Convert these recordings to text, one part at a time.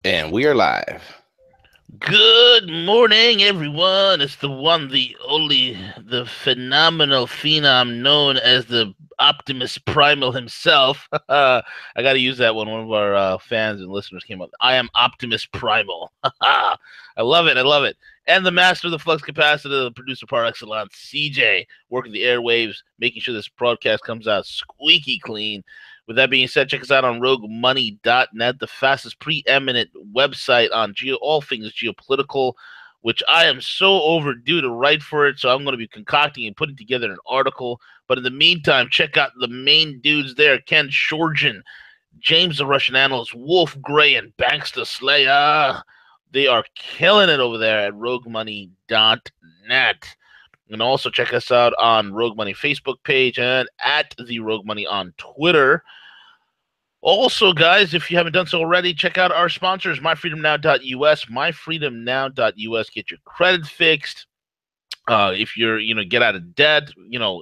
And we are live. Good morning, everyone. It's the one, the only, the phenomenal phenom known as the Optimus Primal himself. I got to use that when one of our fans and listeners came up. I am Optimus Primal. I love it. I love it. And the master of the flux capacitor, the producer par excellence, CJ, working the airwaves, making sure this broadcast comes out squeaky clean. With that being said, check us out on roguemoney.net, the fastest preeminent website on all things geopolitical, which I am so overdue to write for it. So I'm going to be concocting and putting together an article. But in the meantime, check out the main dudes there: Ken Shorjan, James the Russian Analyst, Wolf Gray, and Banks the Slayer. They are killing it over there at roguemoney.net. And also check us out on Rogue Money Facebook page and at the Rogue Money on Twitter. Also, guys, if you haven't done so already, check out our sponsors, myfreedomnow.us, myfreedomnow.us. Get your credit fixed. If you're, get out of debt,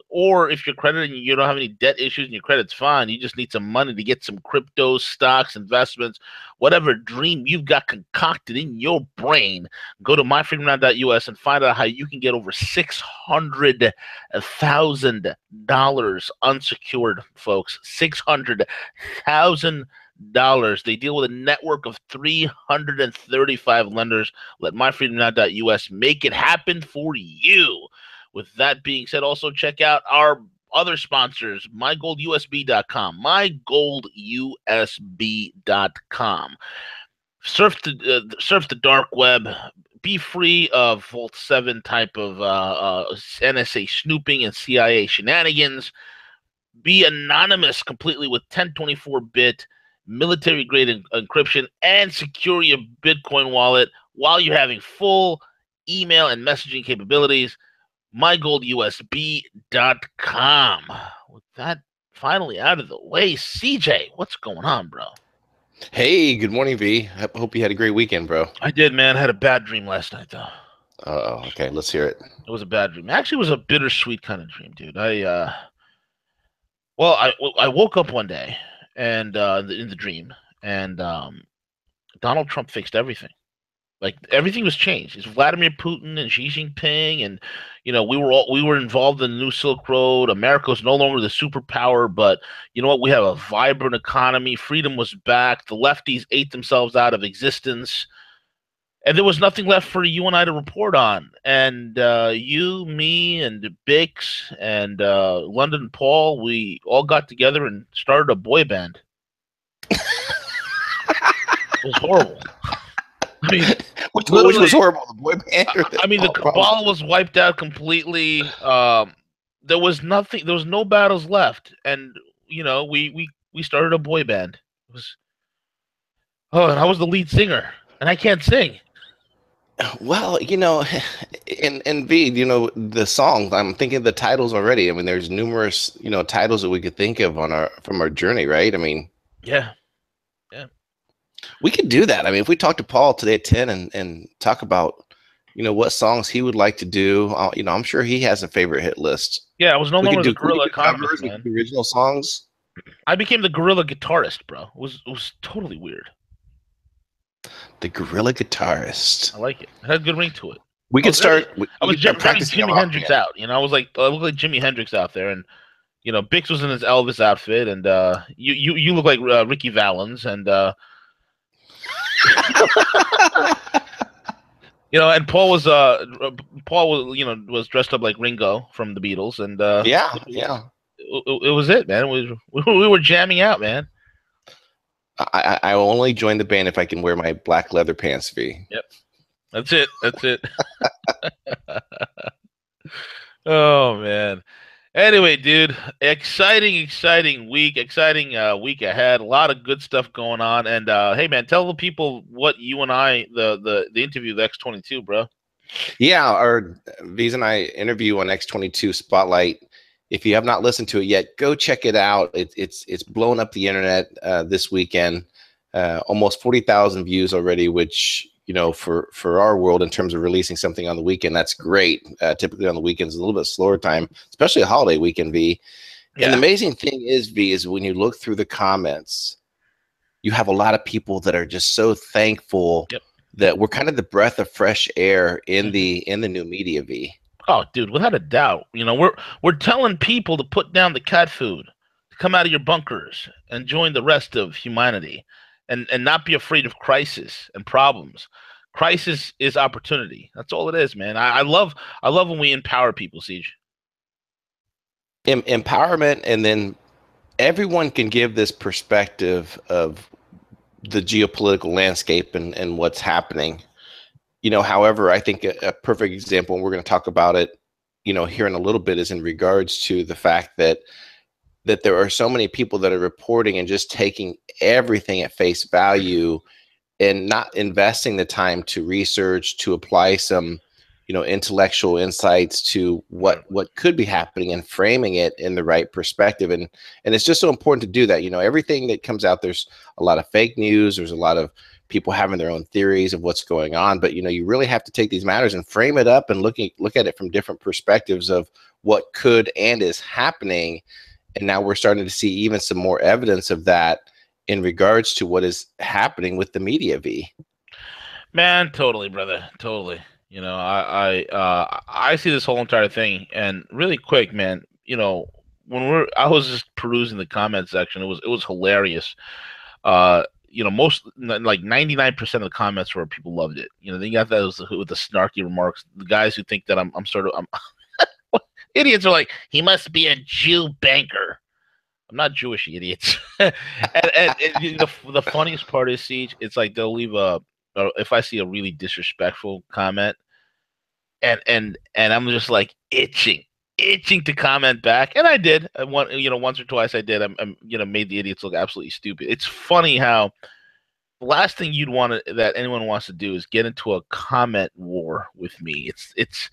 or if your credit and you don't have any debt issues and your credit's fine, you just need some money to get some crypto, stocks, investments, whatever dream you've got concocted in your brain, go to myfreedomnow.us and find out how you can get over $600,000 unsecured, folks. $600,000. They deal with a network of 335 lenders. Let myfreedomnow.us make it happen for you. With that being said, also check out our other sponsors, mygoldusb.com, mygoldusb.com. Surf the dark web. Be free of Vault 7 type of NSA snooping and CIA shenanigans. Be anonymous completely with 1024-bit military-grade encryption and secure your Bitcoin wallet while you're having full email and messaging capabilities. mygoldusb.com. With that finally out of the way, CJ, what's going on, bro? Hey, good morning, V. I hope you had a great weekend, bro. I did, man. I had a bad dream last night, though. Oh, okay. Let's hear it. It was a bad dream. Actually, it was a bittersweet kind of dream, dude. I woke up one day and in the dream, and Donald Trump fixed everything. Like everything was changed. It's Vladimir Putin and Xi Jinping, and we were involved in the new Silk Road. America was no longer the superpower, but you know what? We have a vibrant economy. Freedom was back. The lefties ate themselves out of existence, and there was nothing left for you and I to report on. And you, me, and Bix and London Paul, we all got together and started a boy band. It was horrible. I mean, which was horrible, the boy band? The cabal was wiped out completely. There was nothing. There was no battles left, and we started a boy band. It was, and I was the lead singer, and I can't sing. Well, and V, the song. I'm thinking of the titles already. I mean, there's numerous, titles that we could think of from our journey, right? I mean, yeah. We could do that. I mean, if we talk to Paul today at 10 and talk about, what songs he would like to do, I'm sure he has a favorite hit list. Yeah, I was no longer the guerrilla economist, man. Original songs. I became the guerrilla guitarist, bro. It was totally weird. The guerrilla guitarist. I like it. It had a good ring to it. We could start. I was practicing Jimi Hendrix out. I was like, I look like Jimi Hendrix out there, and Bix was in his Elvis outfit, and you look like Ricky Valens, and and Paul was dressed up like Ringo from the Beatles, and yeah, it was it, man. We were jamming out, man. I only join the band if I can wear my black leather pants, V. Yep, that's it. Oh man. Anyway, dude, exciting week, week ahead. A lot of good stuff going on. And hey, man, tell the people what you and I the interview with X22, bro. Yeah, our V's and I interview on X22 Spotlight. If you have not listened to it yet, go check it out. It's blown up the internet this weekend. Almost 40,000 views already, which for our world in terms of releasing something on the weekend, that's great. Typically on the weekends, a little bit slower time, especially a holiday weekend, V. Yeah. And the amazing thing is, V, is when you look through the comments, you have a lot of people that are just so thankful Yep. that we're kind of the breath of fresh air in Mm-hmm. the new media, V. Oh, dude, without a doubt. We're telling people to put down the cat food, to come out of your bunkers and join the rest of humanity, and not be afraid of crisis and problems. Crisis is opportunity. That's all it is, man. I love when we empower people, Siege. Empowerment, and then everyone can give this perspective of the geopolitical landscape and what's happening. However, I think a perfect example, and we're going to talk about it, here in a little bit, is in regards to the fact that there are so many people that are reporting and just taking everything at face value and not investing the time to research, to apply some, intellectual insights to what could be happening and framing it in the right perspective. And it's just so important to do that. Everything that comes out, there's a lot of fake news, there's a lot of people having their own theories of what's going on, but you really have to take these matters and frame it up and look at it from different perspectives of what could and is happening. And now we're starting to see even some more evidence of that in regards to what is happening with the media, V. Man, totally, brother, totally. I see this whole entire thing, and really quick, man. I was just perusing the comment section. It was hilarious. Most like 99% of the comments were people loved it. Then you got those with the snarky remarks, the guys who think that I'm sort of idiots are like, he must be a Jew banker. I'm not Jewish, idiots. and the funniest part is, Siege, it's like they'll leave if I see a really disrespectful comment, and I'm just like itching to comment back, and I did. Once or twice I did. I'm made the idiots look absolutely stupid. It's funny how the last thing that anyone wants to do is get into a comment war with me. It's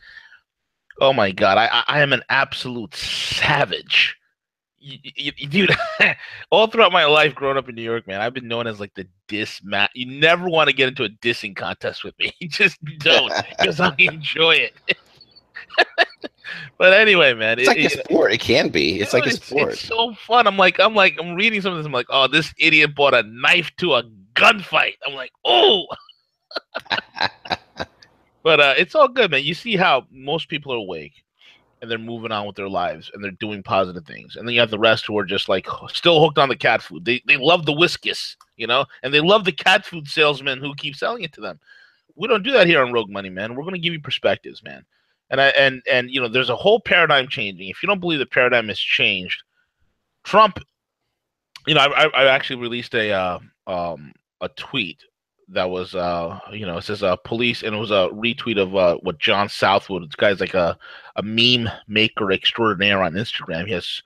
oh my God, I am an absolute savage. Dude, all throughout my life growing up in New York, man, I've been known as like the diss mat. You never want to get into a dissing contest with me. You just don't, because I enjoy it. But anyway, man, It's like a sport. It can be. It's like a sport. It's so fun. I'm reading some of this. I'm like, oh, this idiot bought a knife to a gunfight. I'm like, oh. But it's all good, man. You see how most people are awake and they're moving on with their lives and they're doing positive things. And then you have the rest who are just like still hooked on the cat food. They love the whiskus, and they love the cat food salesman who keeps selling it to them. We don't do that here on Rogue Money, man. We're going to give you perspectives, man. And there's a whole paradigm changing. If you don't believe the paradigm has changed, Trump, I actually released a tweet that was it says police, and it was a retweet of what John Southwood, this guy's like a meme maker extraordinaire on Instagram. He has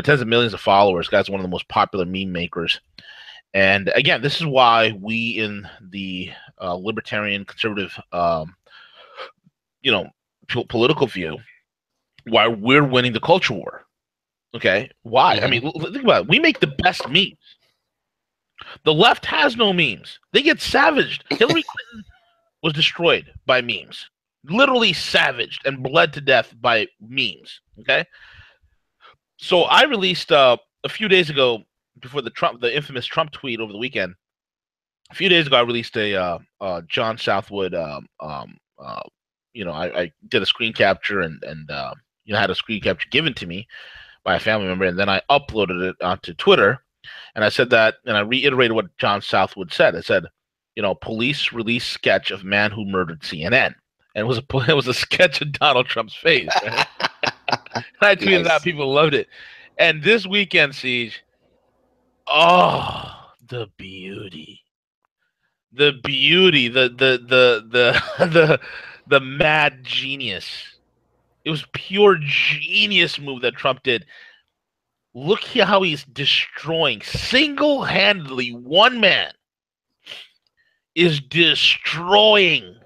tens of millions of followers. This guy's one of the most popular meme makers. And again, this is why we in the libertarian conservative political view, why we're winning the culture war. Okay, why? Mm-hmm. I mean, think about it. We make the best memes. The left has no memes. They get savaged. Hillary Clinton was destroyed by memes. Literally savaged and bled to death by memes. Okay? So I released a few days ago, before the infamous Trump tweet over the weekend. A few days ago, I released a John Southwood. I did a screen capture and had a screen capture given to me by a family member, and then I uploaded it onto Twitter. And I said that, and I reiterated what John Southwood said. I said, police release sketch of man who murdered CNN. And it was a sketch of Donald Trump's face. Right? And I tweeted out, people loved it. And this weekend, Siege, oh, the beauty, the mad genius. It was pure genius move that Trump did. Look how he's destroying single-handedly. One man is destroying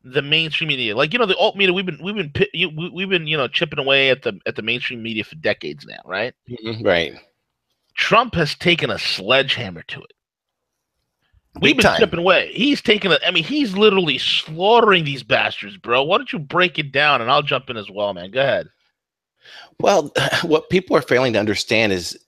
the mainstream media. Like the alt media, we've been chipping away at the mainstream media for decades now, right? Mm-hmm, right. Trump has taken a sledgehammer to it. We've been chipping away. He's taking he's literally slaughtering these bastards, bro. Why don't you break it down, and I'll jump in as well, man. Go ahead. Well, what people are failing to understand is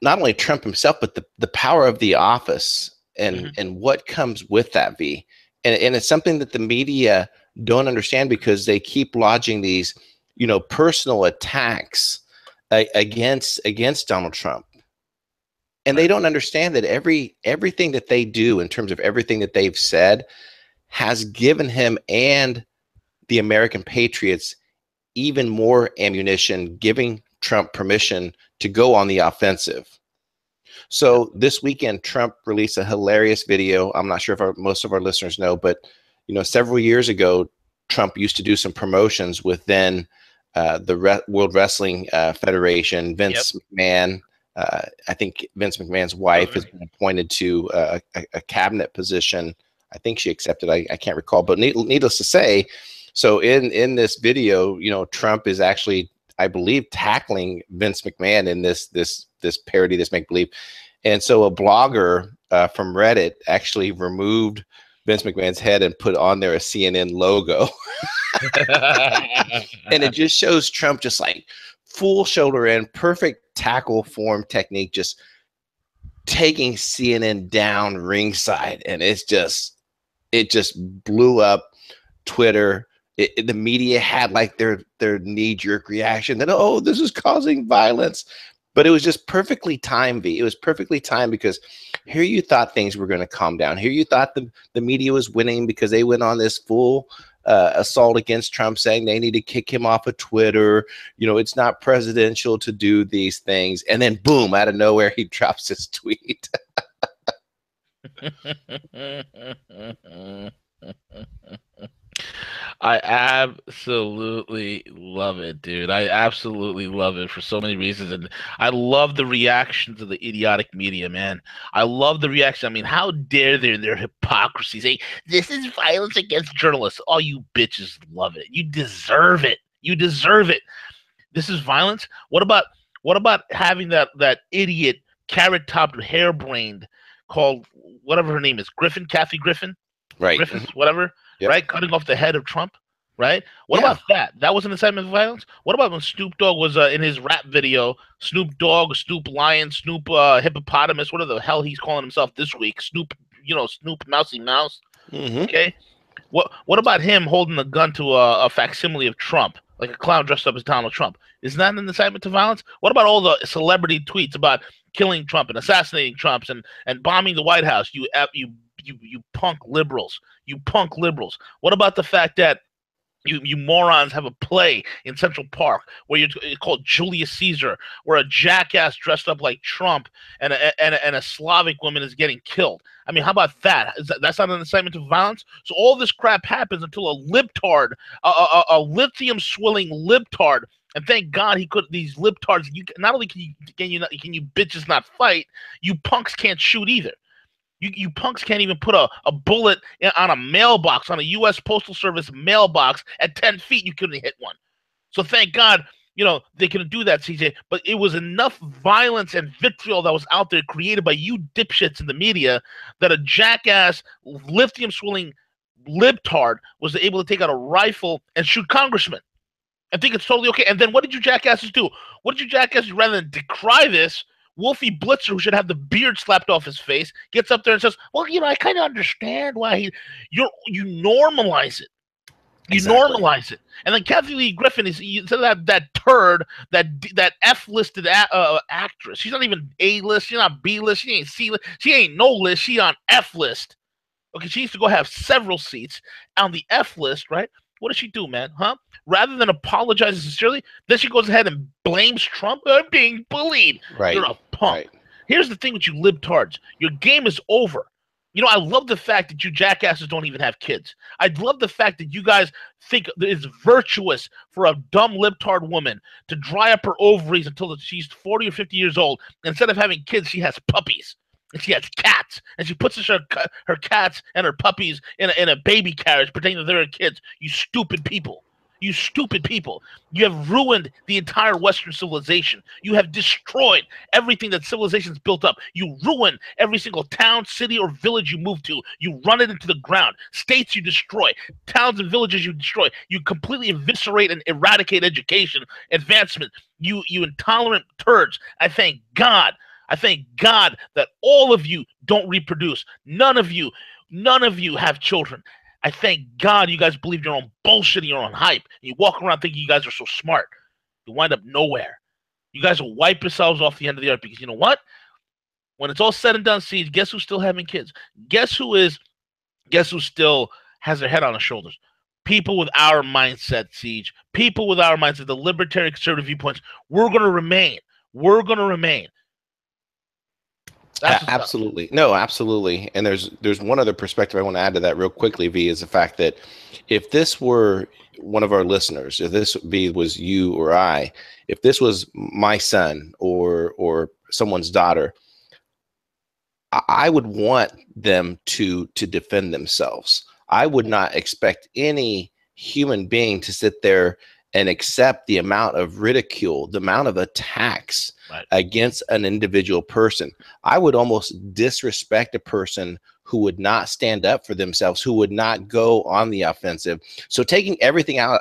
not only Trump himself, but the power of the office Mhm. and what comes with that, V. And it's something that the media don't understand because they keep lodging these, personal attacks against Donald Trump. And they Right. don't understand that everything that they do in terms of everything that they've said has given him and the American patriots even more ammunition, giving Trump permission to go on the offensive. Yep. So this weekend, Trump released a hilarious video. I'm not sure if most of our listeners know, but several years ago, Trump used to do some promotions with then the World Wrestling Federation. Yep. Vince McMahon, I think Vince McMahon's wife has been appointed to a cabinet position. I think she accepted. I can't recall, but needless to say, so in this video, Trump is actually, I believe, tackling Vince McMahon in this parody, this make believe. And so a blogger from Reddit actually removed Vince McMahon's head and put on there a CNN logo. And it just shows Trump just like full shoulder in, perfect tackle form technique, just taking CNN down ringside. And it just blew up Twitter. The media had like their knee-jerk reaction that, oh, this is causing violence. But it was just perfectly timed, V. It was perfectly timed because here you thought things were going to calm down. Here you thought the media was winning because they went on this full assault against Trump, saying they need to kick him off of Twitter. It's not presidential to do these things. And then, boom, out of nowhere, he drops his tweet. I absolutely love it, dude. I absolutely love it for so many reasons. And I love the reactions of the idiotic media, man. I love the reaction. I mean, how dare their hypocrisy say, this is violence against journalists. All you bitches love it. You deserve it. You deserve it. This is violence. What about having that idiot carrot-topped harebrained called whatever her name is, Kathy Griffin? Right. Griffiths, whatever, Yep. right? Cutting off the head of Trump, right? What Yeah. about that? That was an incitement of violence. What about when Snoop Dogg was in his rap video? Snoop Dogg, Snoop Lion, Snoop Hippopotamus, whatever the hell he's calling himself this week. Snoop, Snoop Mousy Mouse. Mm-hmm. Okay. What about him holding a gun to a facsimile of Trump, like a clown dressed up as Donald Trump? Isn't that an incitement to violence? What about all the celebrity tweets about killing Trump and assassinating Trumps and bombing the White House? You punk liberals. You punk liberals. What about the fact that you morons have a play in Central Park where you're called Julius Caesar, where a jackass dressed up like Trump and a Slavic woman is getting killed? I mean, how about that? That's not an incitement to violence? So all this crap happens until a libtard, a lithium-swilling libtard, and thank God these libtards. Not only can you bitches not fight, you punks can't shoot either. You punks can't even put a bullet on a mailbox, on a U.S. Postal Service mailbox at 10 feet. You couldn't hit one. So thank God, they couldn't do that, CJ. But it was enough violence and vitriol that was out there created by you dipshits in the media that a jackass, lithium-swilling libtard was able to take out a rifle and shoot congressmen. I think it's totally okay. And then what did you jackasses do? What did you jackasses, rather than decry this, Wolfie Blitzer, who should have the beard slapped off his face, gets up there and says, well, I kind of understand why you normalize it. You Exactly. normalize it. And then Kathy Lee Griffin is that turd, that F-listed actress. She's not even A-list. She's not B-list. She ain't C-list. She ain't no list. She on F-list. Okay, she needs to go have several seats on the F list, right? What does she do, man? Huh? Rather than apologizing sincerely, then she goes ahead and blames Trump. I'm being bullied. Right. You're a punk. Right. Here's the thing with you libtards. Your game is over. I love the fact that you jackasses don't even have kids. I love the fact that you guys think that it's virtuous for a dumb libtard woman to dry up her ovaries until she's 40 or 50 years old. Instead of having kids, she has puppies. And she has cats, and she puts her cats and her puppies in a baby carriage, pretending that they're her kids. You stupid people. You stupid people. You have ruined the entire Western civilization. You have destroyed everything that civilization's built up. You ruin every single town, city, or village you move to. You run it into the ground. States you destroy. Towns and villages you destroy. You completely eviscerate and eradicate education, advancement. You intolerant turds. I thank God. I thank God that all of you don't reproduce. None of you have children. I thank God you guys believe your own bullshit and your own hype. You walk around thinking you guys are so smart. You wind up nowhere. You guys will wipe yourselves off the end of the earth because you know what? When it's all said and done, Siege, guess who's still having kids? Guess who still has their head on their shoulders? People with our mindset, Siege. People with our mindset, the libertarian conservative viewpoints. We're going to remain. We're going to remain. Absolutely. No, absolutely. And there's one other perspective I want to add to that real quickly, V, is the fact that if this were one of our listeners, if this was you or I, if this was my son or someone's daughter, I would want them to defend themselves. I would not expect any human being to sit there and accept the amount of ridicule, the amount of attacks against an individual person. I would almost disrespect a person who would not stand up for themselves, who would not go on the offensive. So taking everything out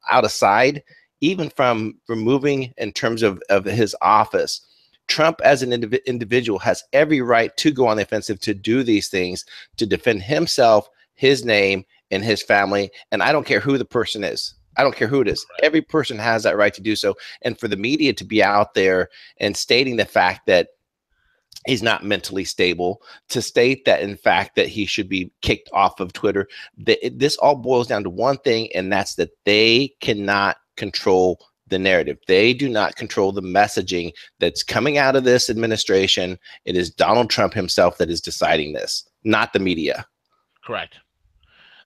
aside, even from removing in terms of his office, Trump as an individual has every right to go on the offensive, to do these things, to defend himself, his name, and his family. And I don't care who the person is. I don't care who it is. Every person has that right to do so. And for the media to be out there and stating the fact that he's not mentally stable, to state that, in fact, that he should be kicked off of Twitter, this all boils down to one thing, and that's that they cannot control the narrative. They do not control the messaging that's coming out of this administration. It is Donald Trump himself that is deciding this, not the media. Correct.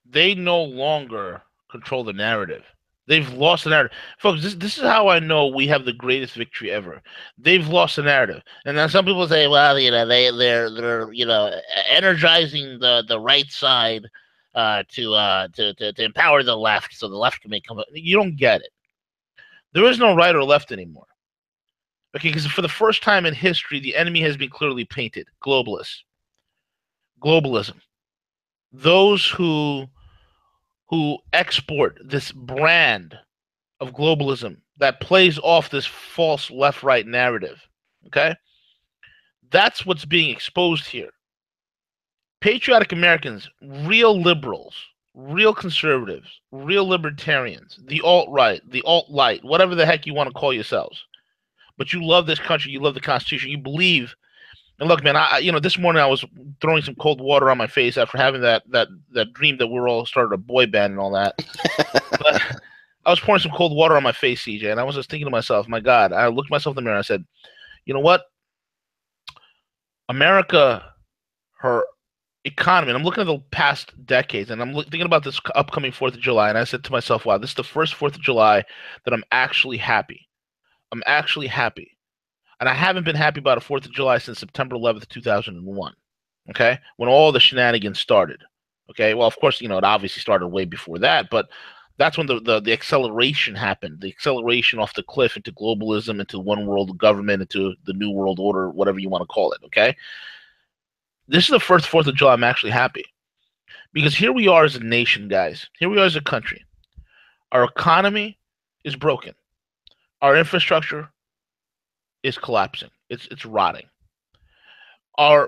They no longer control the narrative. They've lost the narrative. Folks, this is how I know we have the greatest victory ever. They've lost the narrative. And then some people say, well, they're energizing the right side to empower the left so the left can come up. You don't get it. There is no right or left anymore. Okay, because for the first time in history, the enemy has been clearly painted. Globalists. Globalism. Those who export this brand of globalism that plays off this false left-right narrative, okay? That's what's being exposed here. Patriotic Americans, real liberals, real conservatives, real libertarians, the alt-right, the alt-light, whatever the heck you want to call yourselves. But you love this country, you love the Constitution, you believe. And look, man, this morning I was throwing some cold water on my face after having that dream that we're all started a boy band and all that. But I was pouring some cold water on my face, CJ, and I was just thinking to myself, my God, I looked myself in the mirror and I said, you know what? America, her economy, and I'm looking at the past decades, and I'm thinking about this upcoming 4th of July, and I said to myself, wow, this is the first 4th of July that I'm actually happy. I'm actually happy. And I haven't been happy about a 4th of July since September 11th, 2001, okay, when all the shenanigans started, okay? Well, of course, it obviously started way before that, but that's when the acceleration happened, the acceleration off the cliff into globalism, into one world government, into the new world order, whatever you want to call it, okay? This is the first 4th of July I'm actually happy. Because here we are as a nation, guys. Here we are as a country. Our economy is broken. Our infrastructure is collapsing. It's rotting. A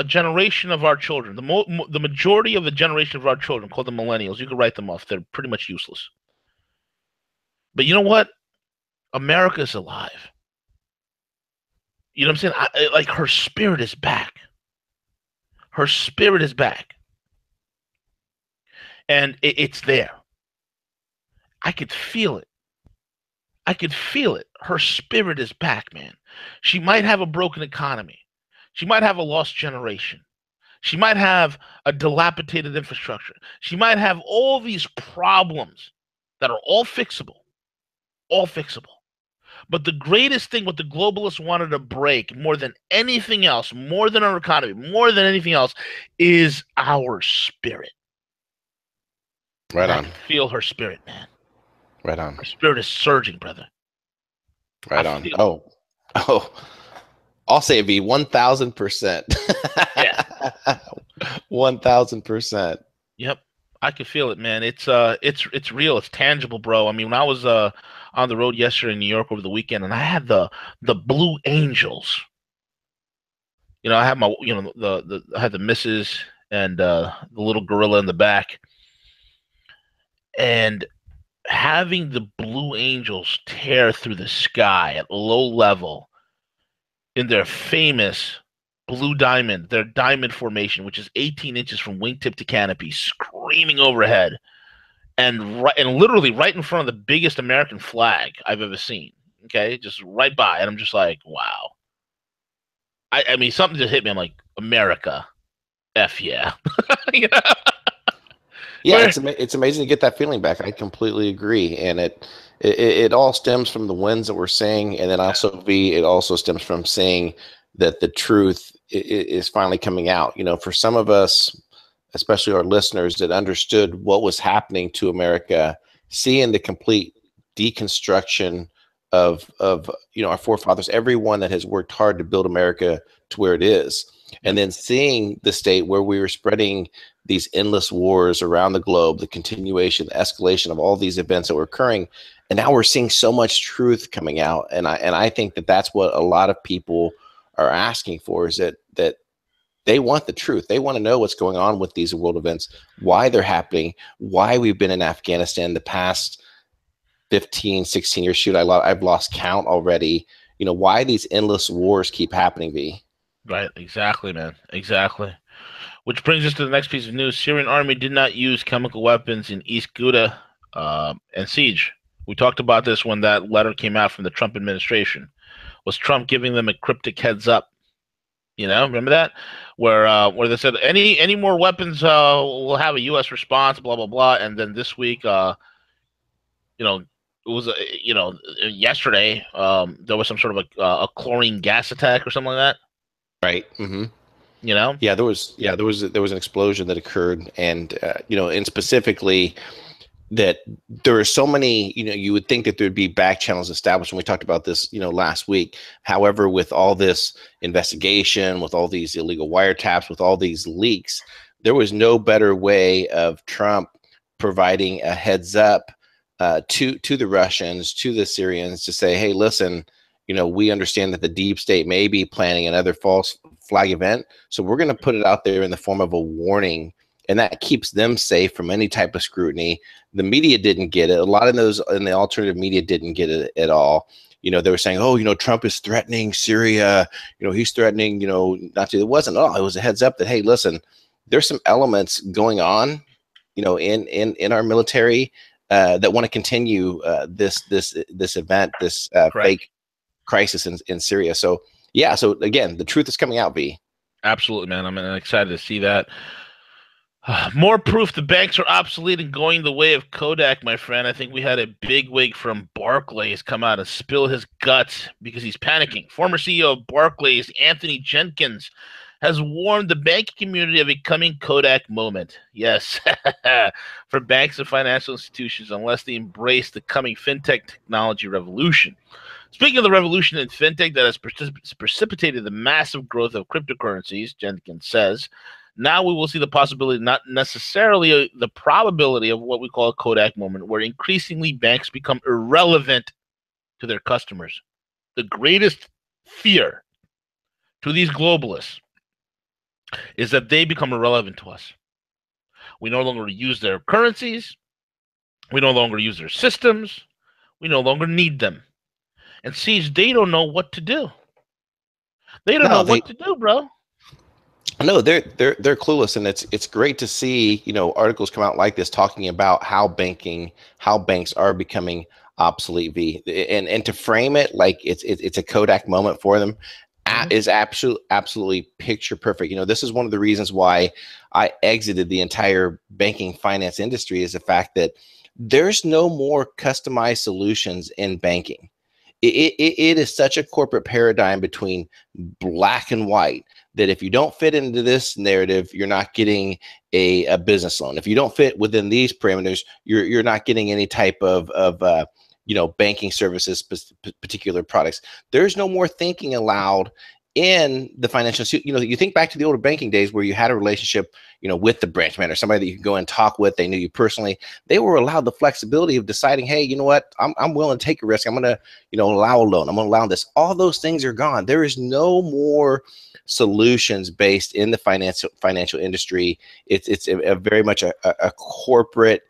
generation of our children, the majority of the generation of our children, called the millennials, you can write them off. They're pretty much useless. But you know what? America is alive. You know what I'm saying? Like, her spirit is back. Her spirit is back. And it's there. I could feel it. I could feel it. Her spirit is back, man. She might have a broken economy. She might have a lost generation. She might have a dilapidated infrastructure. She might have all these problems that are all fixable. All fixable. But the greatest thing, what the globalists wanted to break more than anything else, more than our economy, more than anything else, is our spirit. Right And I on. can feel her spirit, man. Right on. Her spirit is surging, brother. Right on. Oh, I'll say V 1000%. Yeah. 1000%. Yep. I can feel it, man. It's real. It's tangible, bro. I mean, when I was on the road yesterday in New York over the weekend, and I had the Blue Angels. I had my I had the missus and the little gorilla in the back, and having the Blue Angels tear through the sky at low level in their famous blue diamond, their diamond formation, which is 18 inches from wingtip to canopy, screaming overhead, and literally right in front of the biggest American flag I've ever seen. Okay, just right by, and I'm just like, wow. I mean, something just hit me. I'm like, America, f yeah. you know? Yeah, Where it's amazing to get that feeling back. I completely agree, and it all stems from the wins that we're seeing, and then also it also stems from seeing that the truth is finally coming out. For some of us, especially our listeners that understood what was happening to America, seeing the complete deconstruction of our forefathers, everyone that has worked hard to build America to where it is, and then seeing the state where we were spreading these endless wars around the globe, the continuation, the escalation of all these events that were occurring, and now we're seeing so much truth coming out, and I think that that's what a lot of people are asking for, is that they want the truth. They want to know what's going on with these world events, why they're happening, why we've been in Afghanistan the past 15, 16 years. Shoot, I've lost count already. Why these endless wars keep happening, V? Right, exactly, man, exactly. Which brings us to the next piece of news. Syrian army did not use chemical weapons in East Ghouta and siege. We talked about this when that letter came out from the Trump administration. Was Trump giving them a cryptic heads up? Remember that, where they said any more weapons will have a U.S. response, blah blah blah. And then this week, you know, it was yesterday, there was some sort of a chlorine gas attack or something like that. Right. Mm-hmm. You know, Yeah, there was an explosion that occurred, and specifically that there are so many, you would think that there'd be back channels established. And we talked about this, last week. However, with all this investigation, with all these illegal wiretaps, with all these leaks, there was no better way of Trump providing a heads up to the Russians, to the Syrians, to say, hey, listen, we understand that the deep state may be planning another false flag event. So we're going to put it out there in the form of a warning, and that keeps them safe from any type of scrutiny. The media didn't get it. A lot of those in the alternative media didn't get it at all. They were saying, oh, Trump is threatening Syria. He's threatening, not to. It wasn't. Oh, it was a heads up that, hey, listen, there's some elements going on, in our military that want to continue this event, this fake crisis in Syria. So yeah. So again, the truth is coming out, V. absolutely, man. I'm excited to see that. More proof the banks are obsolete and going the way of Kodak, my friend. I think we had a bigwig from Barclays come out and spill his guts because he's panicking. Former CEO of Barclays, Anthony Jenkins, has warned the banking community of a coming Kodak moment. Yes, for banks and financial institutions, unless they embrace the coming fintech technology revolution. Speaking of the revolution in fintech that has precipitated the massive growth of cryptocurrencies, Jenkins says, now we will see the possibility, not necessarily the probability, of what we call a Kodak moment, where increasingly banks become irrelevant to their customers. The greatest fear to these globalists is that they become irrelevant to us. We no longer use their currencies. We no longer use their systems. We no longer need them. And Siege, they don't know what to do. They don't know what to do, bro. No, they're clueless, and it's great to see articles come out like this talking about how banks are becoming obsolete, V, and to frame it like it's a Kodak moment for them is absolutely picture perfect. This is one of the reasons why I exited the entire banking finance industry, is the fact that there's no more customized solutions in banking. It is such a corporate paradigm between black and white. that if you don't fit into this narrative, you're not getting a business loan. If you don't fit within these parameters, you're not getting any type of banking services, particular products. There's no more thinking allowed in the financial. You think back to the older banking days where you had a relationship, with the branch manager, somebody that you could go and talk with. They knew you personally. They were allowed the flexibility of deciding, hey, you know what, I'm willing to take a risk. I'm going to, allow a loan. I'm going to allow this. All those things are gone. There is no more solutions based in the financial industry. It's a very much a corporate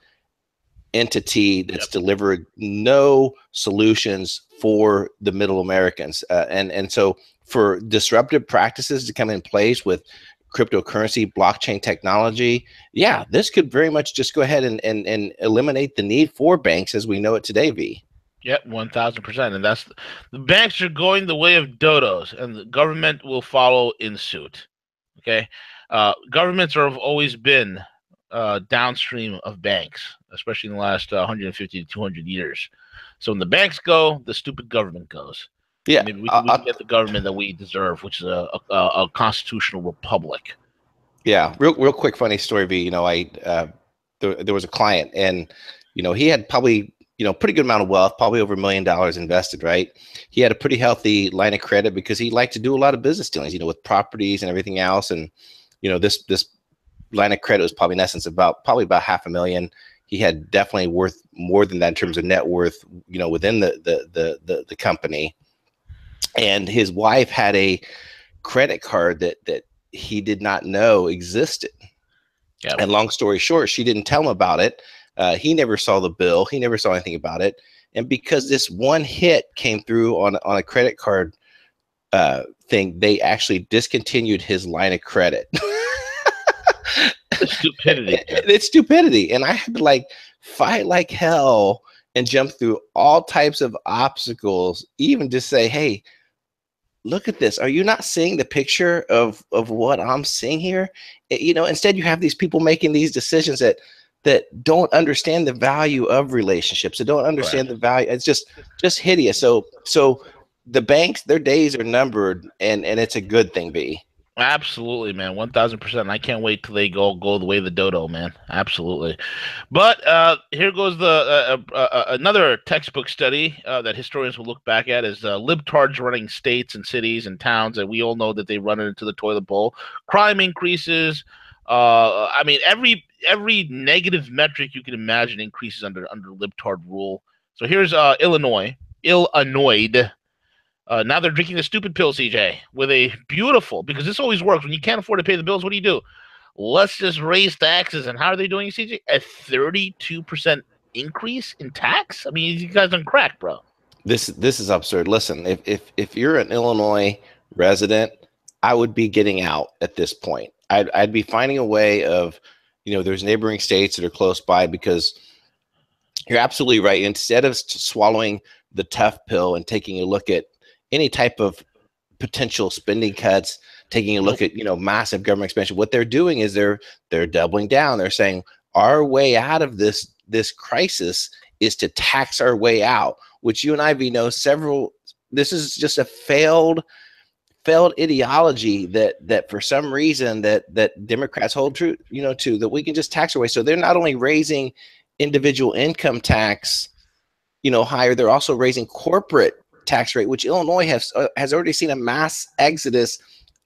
entity that's delivered no solutions for the middle Americans. And so for disruptive practices to come in place with cryptocurrency, blockchain technology, this could very much just go ahead and eliminate the need for banks as we know it today, V. Yep, 1,000%. And that's the banks are going the way of dodos, and the government will follow in suit. Okay, governments have always been downstream of banks, especially in the last 150 to 200 years. So when the banks go, the stupid government goes. Yeah, maybe we can get the government that we deserve, which is a constitutional republic. Yeah, real quick, funny story, V. There was a client, and he had probably pretty good amount of wealth, probably over $1 million invested. Right, he had a pretty healthy line of credit because he liked to do a lot of business dealings, with properties and everything else. And this line of credit was probably in essence about $500,000. He had definitely worth more than that in terms of net worth, within the company. And his wife had a credit card that he did not know existed. Yep. And long story short, she didn't tell him about it. He never saw the bill. He never saw anything about it. And because this one hit came through on a credit card thing, they actually discontinued his line of credit. Stupidity. It's stupidity. And I had to fight like hell and jump through all types of obstacles, even just say, hey, look at this. Are you not seeing the picture of what I'm seeing here? Instead you have these people making these decisions that don't understand the value of relationships. That don't understand the value. It's just hideous. So the banks, their days are numbered, and it's a good thing, B. Absolutely, man. 1,000%. I can't wait till they go the way of the dodo, man. Absolutely. But here goes the another textbook study that historians will look back at is libtards running states and cities and towns, and we all know that they run it into the toilet bowl. Crime increases. I mean, every negative metric you can imagine increases under libtard rule. So here's Illinois. Now they're drinking the stupid pill, CJ, with a beautiful, because this always works. When you can't afford to pay the bills, what do? Let's just raise taxes. And how are they doing, CJ? A 32% increase in tax? I mean, you guys on crack, bro. This is absurd. Listen, if you're an Illinois resident, I would be getting out at this point. I'd be finding a way of, there's neighboring states that are close by, because you're absolutely right. Instead of swallowing the tough pill and taking a look at any type of potential spending cuts, taking a look at, massive government expansion, what they're doing is they're doubling down. They're saying our way out of this crisis is to tax our way out, which you and I know this is just a failed ideology that for some reason that Democrats hold true, to, that we can just tax our way. So they're not only raising individual income tax, higher, they're also raising corporate tax rate, which Illinois has already seen a mass exodus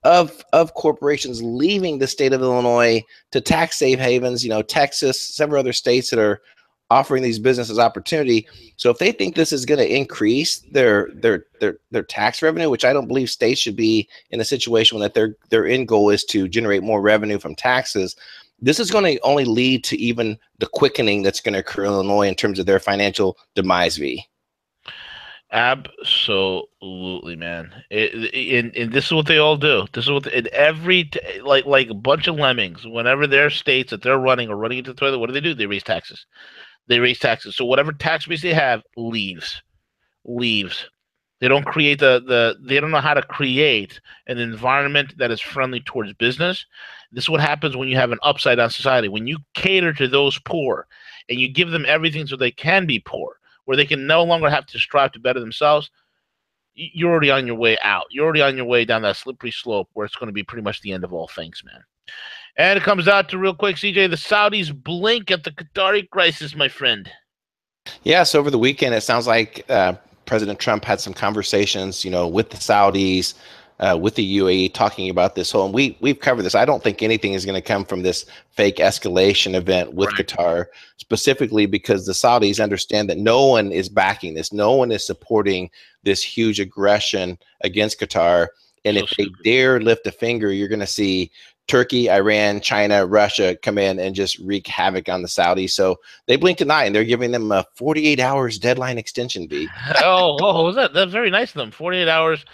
of corporations leaving the state of Illinois to tax safe havens, Texas, several other states that are offering these businesses opportunity. So if they think this is going to increase their tax revenue, which I don't believe states should be in a situation that their end goal is to generate more revenue from taxes, this is going to only lead to even the quickening that's going to occur in Illinois in terms of their financial demise, V. Absolutely, man. And this is what they all do. This is what like a bunch of lemmings. Whenever their states that they're running are running into the toilet, what do? They raise taxes. So whatever tax base they have leaves. They don't create they don't know how to create an environment that is friendly towards business. This is what happens when you have an upside down society. When you cater to those poor and you give them everything so they can be poor, where they can no longer have to strive to better themselves, you're already on your way out. You're already on your way down that slippery slope where it's going to be pretty much the end of all things, man. And it comes out to real quick, CJ, the Saudis blink at the Qatari crisis, my friend. Yeah, so over the weekend, it sounds like President Trump had some conversations, with the Saudis, with the UAE, talking about this whole. And we've covered this. I don't think anything is going to come from this fake escalation event with Qatar, specifically because the Saudis understand that no one is backing this. No one is supporting this huge aggression against Qatar. And if they dare lift a finger, you're going to see Turkey, Iran, China, Russia come in and just wreak havoc on the Saudis. So they blinked an eye, and they're giving them a 48 hours deadline extension, B. Was that's very nice of them. 48 hours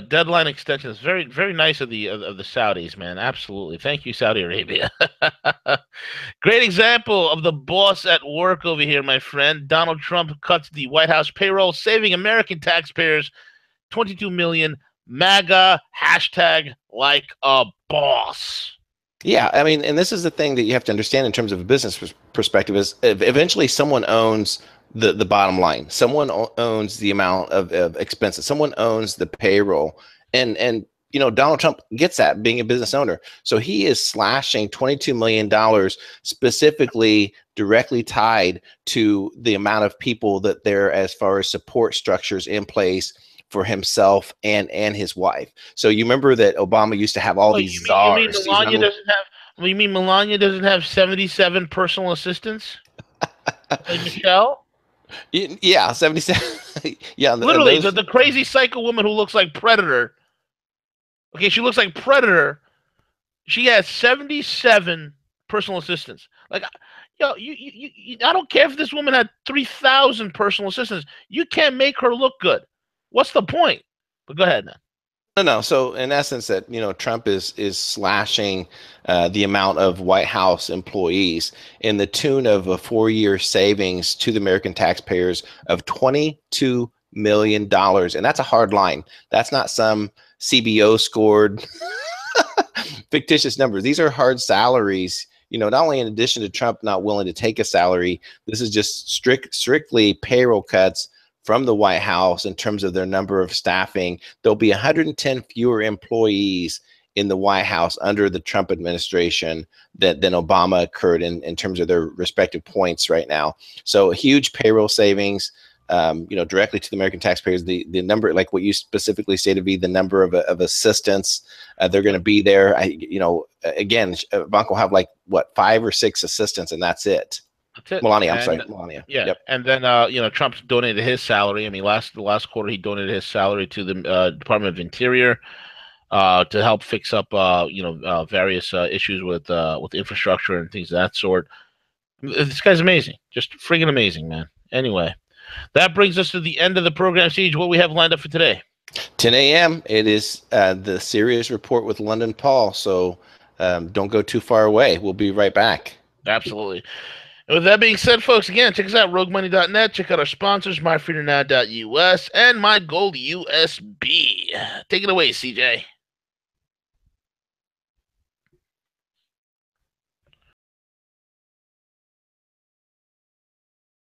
deadline extension is very, very nice of the Saudis, man. Absolutely. Thank you, Saudi Arabia. Great example of the boss at work over here, my friend. Donald Trump cuts the White House payroll, saving American taxpayers $22 million. MAGA hashtag like a boss. Yeah, I mean, and this is the thing that you have to understand in terms of a business perspective is eventually someone owns the bottom line. Someone owns the amount of expenses. Someone owns the payroll. And Donald Trump gets that being a business owner. So he is slashing $22 million specifically directly tied to the amount of people that there as far as support structures in place for himself and his wife. So you remember that Obama used to have all these czars. You mean Melania doesn't have 77 personal assistants? Like Michelle? Yeah, 77. Yeah, literally the crazy psycho woman who looks like Predator. Okay, she looks like Predator. She has 77 personal assistants. Like, I don't care if this woman had 3,000 personal assistants. You can't make her look good. What's the point? But go ahead, man. No. So in essence, that Trump is slashing the amount of White House employees in the tune of a 4-year savings to the American taxpayers of $22 million, and that's a hard line. That's not some CBO scored fictitious numbers. These are hard salaries. Not only in addition to Trump not willing to take a salary, this is just strictly payroll cuts from the White House in terms of their number of staffing. There'll be 110 fewer employees in the White House under the Trump administration than Obama occurred in terms of their respective points right now. So huge payroll savings, directly to the American taxpayers. The number, like what you specifically say to be the number of assistants, they're going to be there. Again, Ivanka will have 5 or 6 assistants, and that's it. Melania, I'm sorry, Melania. Yeah, yep. And then Trump's donated his salary. I mean, the last quarter he donated his salary to the Department of Interior to help fix up various issues with infrastructure and things of that sort. This guy's amazing, just friggin' amazing, man. Anyway, that brings us to the end of the program. Siege, what we have lined up for today? 10 a.m. It is the Serious Report with London Paul. So don't go too far away. We'll be right back. Absolutely. And with that being said, folks, again, check us out, roguemoney.net. Check out our sponsors, myfreedomnow.us and mygoldusb. Take it away, CJ.